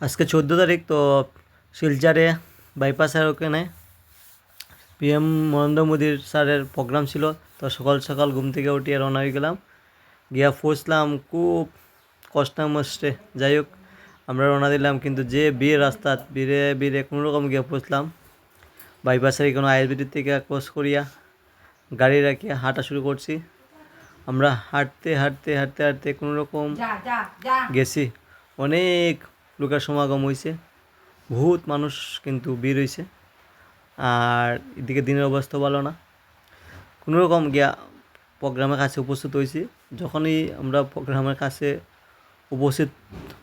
আজকে 14 তারিখ তো শিলচরে বাইপাসের ওখানে পিএম নরেন্দ্র মোদীর স্যারের প্রোগ্রাম ছিল। তো সকাল সকাল ঘুম থেকে উঠিয়ে রওনা হয়ে গেলাম, গিয়া পৌঁছলাম খুব কষ্ট মষ্টে। যাই হোক আমরা রওনা দিলাম, কিন্তু যে বিয়ে রাস্তা বীরে বীরে কোনো রকম গিয়ে পৌঁছলাম। বাইপাসের কোনো আয়ুর্বেদিক থেকে ক্রস করিয়া গাড়ি রাখিয়া হাঁটা শুরু করছি। আমরা হাঁটতে হাঁটতে হাঁটতে হাঁটতে কোনো রকম গেছি। অনেক লোকের সমাগম হয়েছে, বহুত মানুষ কিন্তু ভিড় হয়েছে। আর এদিকে দিনের অবস্থা ভালো না, কোনো রকম গিয়া প্রোগ্রামের কাছে উপস্থিত হয়েছি। যখনই আমরা প্রোগ্রামের কাছে উপস্থিত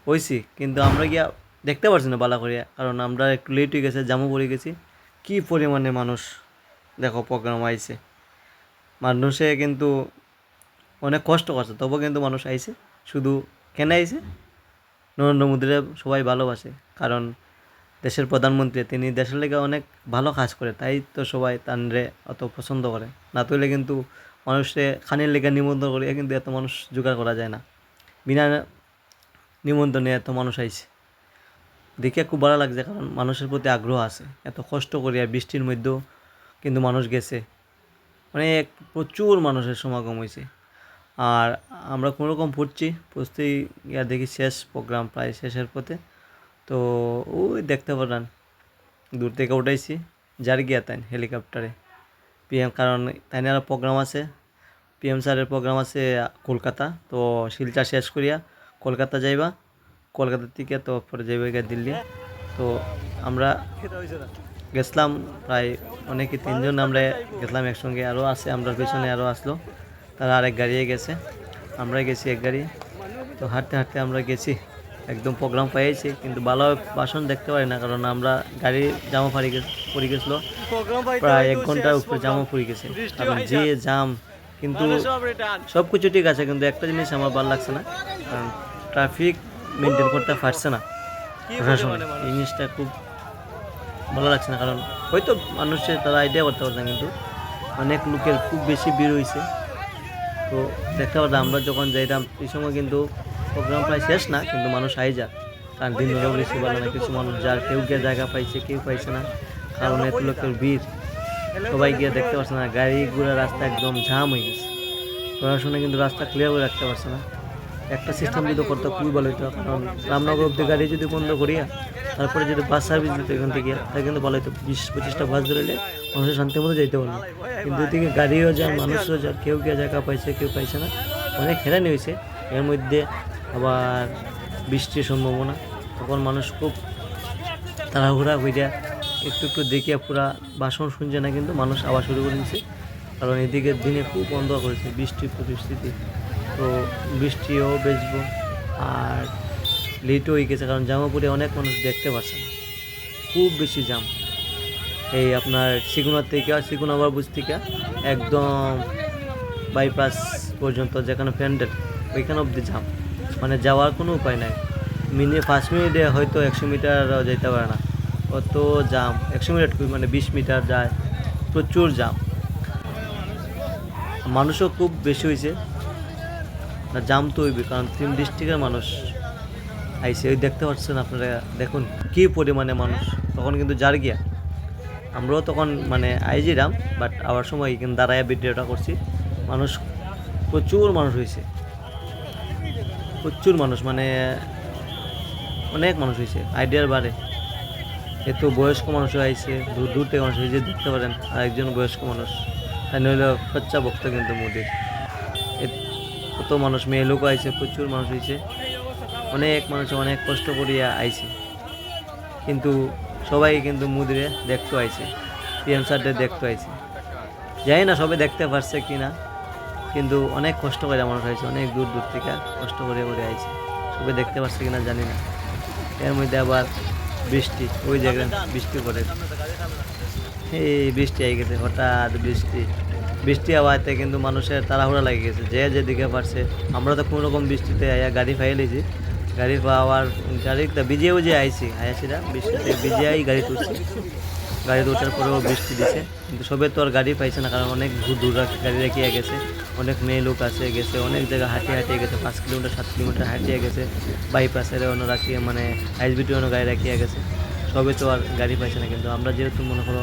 হয়েছি, কিন্তু আমরা গিয়া দেখতে পারছি না বালা করিয়া, কারণ আমরা একটু লেট হয়ে গেছে, জামও পড়ে গেছি। কী পরিমাণে মানুষ দেখো প্রোগ্রাম আইছে, মানুষে কিন্তু অনেক কষ্ট করছে, তবু কিন্তু মানুষ আইছে। শুধু কেন আইছে? নরেন্দ্র মোদীরে সবাই ভালোবাসে, কারণ দেশের প্রধানমন্ত্রী, তিনি দেশের লেগে অনেক ভালো কাজ করে, তাই তো সবাই তানরে অত পছন্দ করে। না তৈলে কিন্তু মানুষে খানের লেগে নিমন্ত্রণ করিয়া কিন্তু এত মানুষ জোগাড় করা যায় না। বিনা নিমন্ত্রণে এত মানুষ আইছে, দেখে খুব ভালো লাগছে, কারণ মানুষের প্রতি আগ্রহ আছে। এত কষ্ট করিয়া বৃষ্টির মধ্যেও কিন্তু মানুষ গেছে, অনেক প্রচুর মানুষের সমাগম হয়েছে। আর আমরা কোনো রকম পড়তেই গিয়া দেখি শেষ প্রোগ্রাম, প্রায় শেষের পথে। তো ওই দেখতে পারেন দূর থেকে উঠাইছি যার গিয়া তাই হেলিকপ্টারে পিএম, কারণ তাই আর প্রোগ্রাম আছে, পিএম স্যারের প্রোগ্রাম আছে কলকাতা। তো শিলচর শেষ করিয়া কলকাতা যাইবা, কলকাতা থেকে তো পরে যাইবা গিয়া দিল্লি। তো আমরা গেছিলাম প্রায় অনেকে, 3জন আমরা গেছিলাম একসঙ্গে, আরও আছে আমরা পেছনে, আরও আসলো, তারা আরেক গাড়িয়ে গেছে, আমরা গেছি এক গাড়ি। তো হাঁটতে হাঁটতে আমরা গেছি, একদম প্রোগ্রাম পাইছি, কিন্তু ভালো ভাষণ দেখতে পারি না, কারণ আমরা গাড়ি জামা পড়ে গেছিলো, প্রায় 1 ঘন্টার উপরে জামা পড়ে গেছে, কারণ যে জাম। কিন্তু সব কিছু ঠিক আছে, কিন্তু একটা জিনিস আমার ভালো লাগছে না, কারণ ট্রাফিক মেনটেন করতে পারছে না প্রশাসন। এই জিনিসটা খুব ভালো লাগছে না, কারণ হয়তো মানুষের তারা আইডিয়া করতে পারছে না, কিন্তু অনেক লোকের খুব বেশি ভিড় হয়েছে। তো দেখতে পারতাম আমরা যখন যাইতাম এই সময় কিন্তু প্রোগ্রাম প্রায় শেষ না, কিন্তু মানুষ আই যা, কারণ দিন ধরেও বেশি ভালো না। কিছু মানুষ যার কেউ গিয়ে জায়গা পাইছে, কেউ পাইছে না, কারণ এত লোকের ভিড়, সবাই গিয়ে দেখতে পারছে না। গাড়ি ঘোড়া রাস্তা একদম জাম হয়ে গেছে, প্রশাসনে কিন্তু রাস্তা ক্লিয়ার করে রাখতে পারছে না। একটা সিস্টেম যদি করতে খুবই ভালো হতো, কারণ রামনগর অব্দি গাড়ি যদি বন্ধ করিয়া তারপরে যদি বাস সার্ভিস দিত এখান থেকে, তাই কিন্তু ভালো হতো। 20-25টা বাস ধরলে মানুষের শান্তি মতো যাইতে পারলো, কিন্তু এদিকে গাড়িও যায়, মানুষও যায়, কেউ জায়গা পাইছে, কেউ পাইছে না, অনেক হেরানি হয়েছে। এর মধ্যে আবার বৃষ্টির সম্ভাবনা, তখন মানুষ খুব তাড়াহুড়া হইয়া একটু একটু দেখিয়া পুরা ভাষণ শুনছে না, কিন্তু মানুষ আবার শুরু করে দিয়েছে, কারণ এদিকে দিনে খুব বন্ধ করেছে বৃষ্টির পরিস্থিতি। তো বৃষ্টিও বেচবো, আর লেটও হয়ে গেছে, কারণ জামাপুরে অনেক মানুষ দেখতে পারছে না, খুব বেশি জাম। এই আপনার সিগুনা বাবুজ থেকে একদম বাইপাস পর্যন্ত যেখানে প্যান্ডেল, ওইখানে অবধি জাম, মানে যাওয়ার কোনো উপায় নাই। 5 মিনিটে হয়তো 100 মিটারও যেতে পারে না, অত জাম। 100 মিনিট মানে 20 মিটার যায়, প্রচুর জাম। মানুষও খুব বেশি হয়েছে, না জাম তো হইবে, কারণ 3 ডিস্ট্রিক্টের মানুষ আইসে। ওই দেখতে পাচ্ছেন আপনারা, দেখুন কী পরিমাণে মানুষ। তখন কিন্তু যার গিয়া আমরাও তখন মানে আইজিরাম, বাট আবার সময় কিন্তু দাঁড়াইয়া ভিডিওটা করছি। মানুষ প্রচুর মানুষ হয়েছে, প্রচুর মানুষ, মানে অনেক মানুষ হয়েছে আইডিয়ার বারে। এত বয়স্ক মানুষও আইছে, দূর দূর থেকে মানুষ হয়েছে, দেখতে পারেন। আর একজন বয়স্ক মানুষ, তাই নইলে সচ্চা ভক্ত কিন্তু মোদির। কত মানুষ, মেয়ে লোক আইছে, প্রচুর মানুষ হয়েছে, অনেক মানুষ অনেক কষ্ট করিয়া আইছে, কিন্তু সবাই কিন্তু মোদিরে দেখতে আইছে, পিএম স্যারদের দেখতে আইছে। জানি না সবাই দেখতে পারছে কি না, কিন্তু অনেক কষ্ট করে মানুষ আইছে, অনেক দূর দূর থেকে কষ্ট করে আইছে। সবাই দেখতে পারছে কিনা জানি না। এর মধ্যে আবার বৃষ্টি, ওই জায়গায় বৃষ্টি পড়ে, এই বৃষ্টি আই গেছে, হঠাৎ বৃষ্টি আওয়াতে কিন্তু মানুষের তাড়াহুড়া লাগে গেছে, যে যেদিকে পারছে। আমরা তো কোনো রকম বৃষ্টিতে আয়া গাড়ি ফাইলেছি, গাড়ি পাওয়ার গাড়িটা ভিজিয়েও যে আয়াসিরা বৃষ্টিতে ভিজিয়াই গাড়ি তুলছে। গাড়ি ওঠার পরেও বৃষ্টি দিছে, কিন্তু সবে তো আর গাড়ি পাইছে না, কারণ অনেক দূর গাড়ি রেখে গেছে। অনেক মেয়ে লোক আছে গেছে, অনেক জায়গা হাঁটিয়ে গেছে, 5 কিলোমিটার 7 কিলোমিটার হাঁটিয়ে গেছে। বাইপাসের অন্য রাখিয়ে মানে আইএসবিটি অন্য গাড়ি রাখিয়ে গেছে, সবে তো আর গাড়ি পাইছে না। কিন্তু আমরা যেহেতু মনে করো